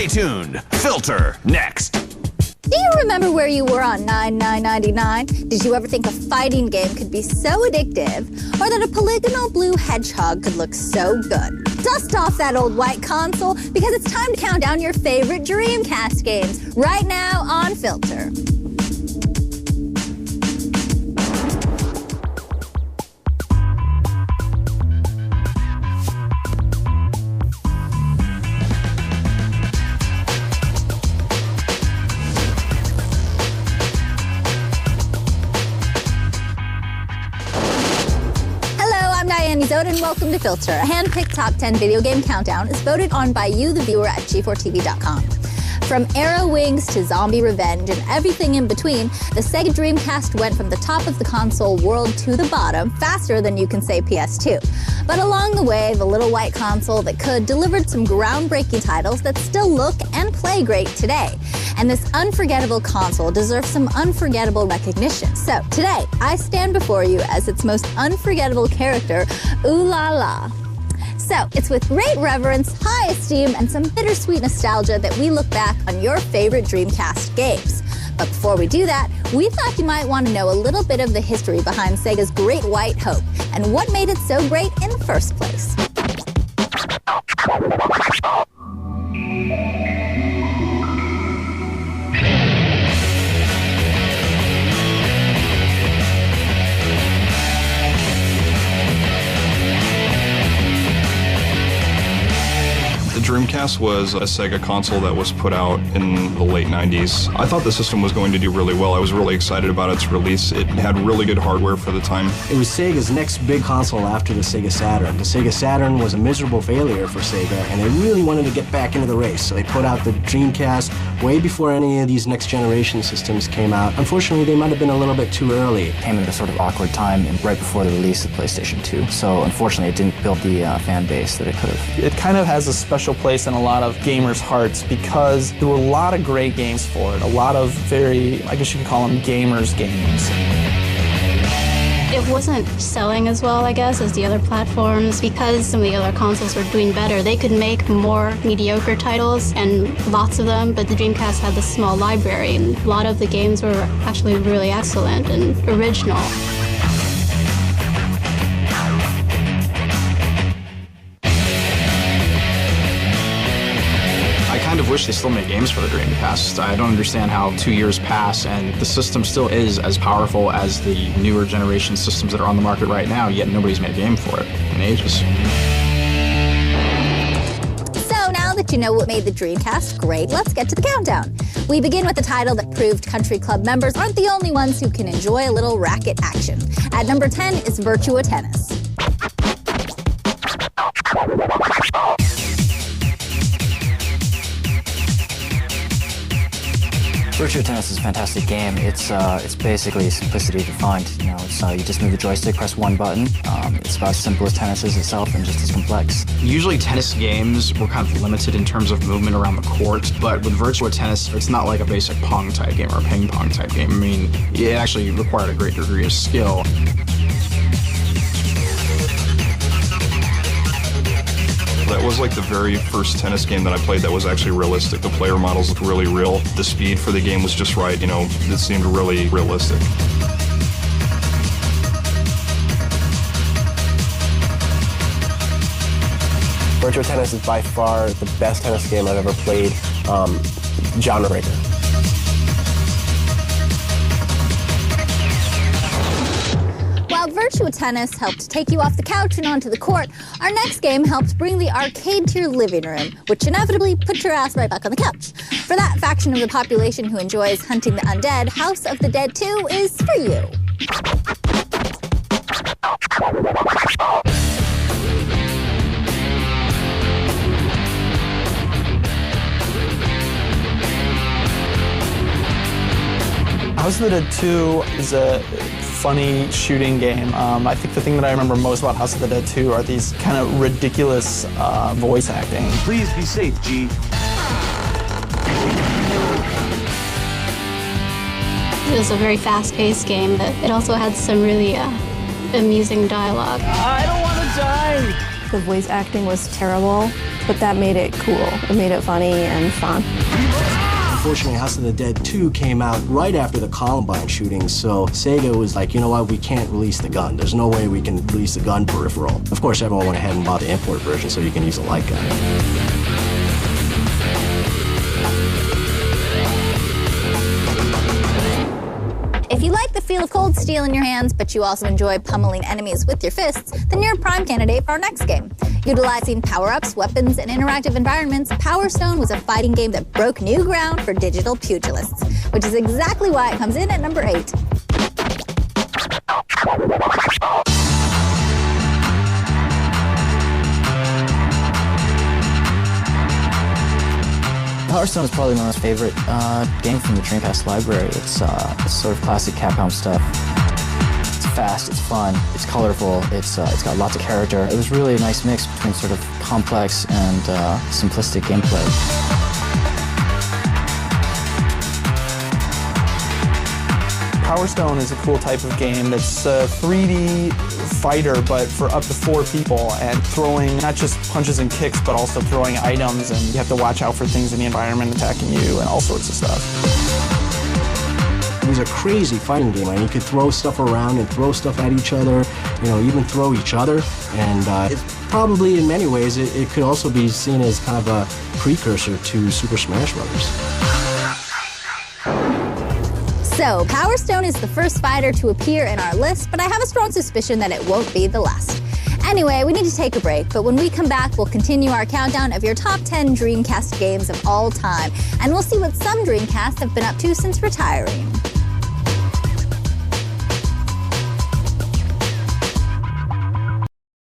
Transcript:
Stay tuned. Filter next. Do you remember where you were on 99.99? Did you ever think a fighting game could be so addictive, or that a polygonal blue hedgehog could look so good? Dust off that old white console, because it's time to count down your favorite DreamCast games right now on Filter. And welcome to Filter. A hand-picked top 10 video game countdown is voted on by you, the viewer, at G4TV.com. From Arrow Wings to Zombie Revenge and everything in between, the Sega Dreamcast went from the top of the console world to the bottom faster than you can say PS2. But along the way, the little white console that could delivered some groundbreaking titles that still look and play great today. And this unforgettable console deserves some unforgettable recognition. So today, I stand before you as its most unforgettable character, Ooh La La. So it's with great reverence, high esteem, and some bittersweet nostalgia that we look back on your favorite Dreamcast games. But before we do that, we thought you might want to know a little bit of the history behind Sega's Great White Hope and what made it so great in the first place. The Dreamcast was a Sega console that was put out in the late 90s. I thought the system was going to do really well. I was really excited about its release. It had really good hardware for the time. It was Sega's next big console after the Sega Saturn. The Sega Saturn was a miserable failure for Sega, and they really wanted to get back into the race. So they put out the Dreamcast way before any of these next generation systems came out. Unfortunately, they might have been a little bit too early. It came at a sort of awkward time and right before the release of PlayStation 2. So unfortunately, it didn't build the fan base that it could have. It kind of has a special place in a lot of gamers' hearts because there were a lot of great games for it, a lot of very, I guess you could call them gamers' games. It wasn't selling as well, I guess, as the other platforms. Because some of the other consoles were doing better, they could make more mediocre titles, and lots of them, but the Dreamcast had this small library, and a lot of the games were actually really excellent and original. I kind of wish they still made games for the Dreamcast. I don't understand how 2 years pass and the system still is as powerful as the newer generation systems that are on the market right now, yet nobody's made a game for it in ages. So now that you know what made the Dreamcast great, let's get to the countdown. We begin with a title that proved Country Club members aren't the only ones who can enjoy a little racket action. At number 10 is Virtua Tennis. Virtua Tennis is a fantastic game. It's basically simplicity defined. You know, you just move the joystick, press one button. It's about as simple as tennis is itself and just as complex. Usually tennis games were kind of limited in terms of movement around the court, but with Virtua Tennis, it's not like a basic Pong type game or a ping pong type game. I mean, it actually required a great degree of skill. That was like the very first tennis game that I played that was actually realistic. The player models looked really real. The speed for the game was just right, you know, it seemed really realistic. Virtua Tennis is by far the best tennis game I've ever played, genre breaker. While Virtua Tennis helped take you off the couch and onto the court, our next game helped bring the arcade to your living room, which inevitably put your ass right back on the couch. For that faction of the population who enjoys hunting the undead, House of the Dead 2 is for you. House of the Dead 2 is a funny shooting game. I think the thing that I remember most about House of the Dead 2 are these kind of ridiculous voice acting. Please be safe, G. It was a very fast-paced game, but it also had some really amusing dialogue. I don't want to die! The voice acting was terrible, but that made it cool. It made it funny and fun. Unfortunately, House of the Dead 2 came out right after the Columbine shootings, so Sega was like, you know what, we can't release the gun. There's no way we can release the gun peripheral. Of course, everyone went ahead and bought the import version so you can use a light gun. If you like the feel of cold steel in your hands, but you also enjoy pummeling enemies with your fists, then you're a prime candidate for our next game. Utilizing power-ups, weapons, and interactive environments, Power Stone was a fighting game that broke new ground for digital pugilists, which is exactly why it comes in at number 8. Power Stone is probably my most favorite game from the Dreamcast library. It's sort of classic Capcom stuff. It's fast, it's fun, it's colorful, it's got lots of character. It was really a nice mix between sort of complex and simplistic gameplay. Power Stone is a cool type of game that's a 3D fighter, but for up to 4 people, and throwing not just punches and kicks, but also throwing items, and you have to watch out for things in the environment attacking you and all sorts of stuff. It was a crazy fighting game. I mean, you could throw stuff around and throw stuff at each other, you know, even throw each other. And it's probably, in many ways, it could also be seen as kind of a precursor to Super Smash Bros. So, Power Stone is the first fighter to appear in our list, but I have a strong suspicion that it won't be the last. Anyway, we need to take a break, but when we come back, we'll continue our countdown of your top 10 Dreamcast games of all time, and we'll see what some Dreamcasts have been up to since retiring.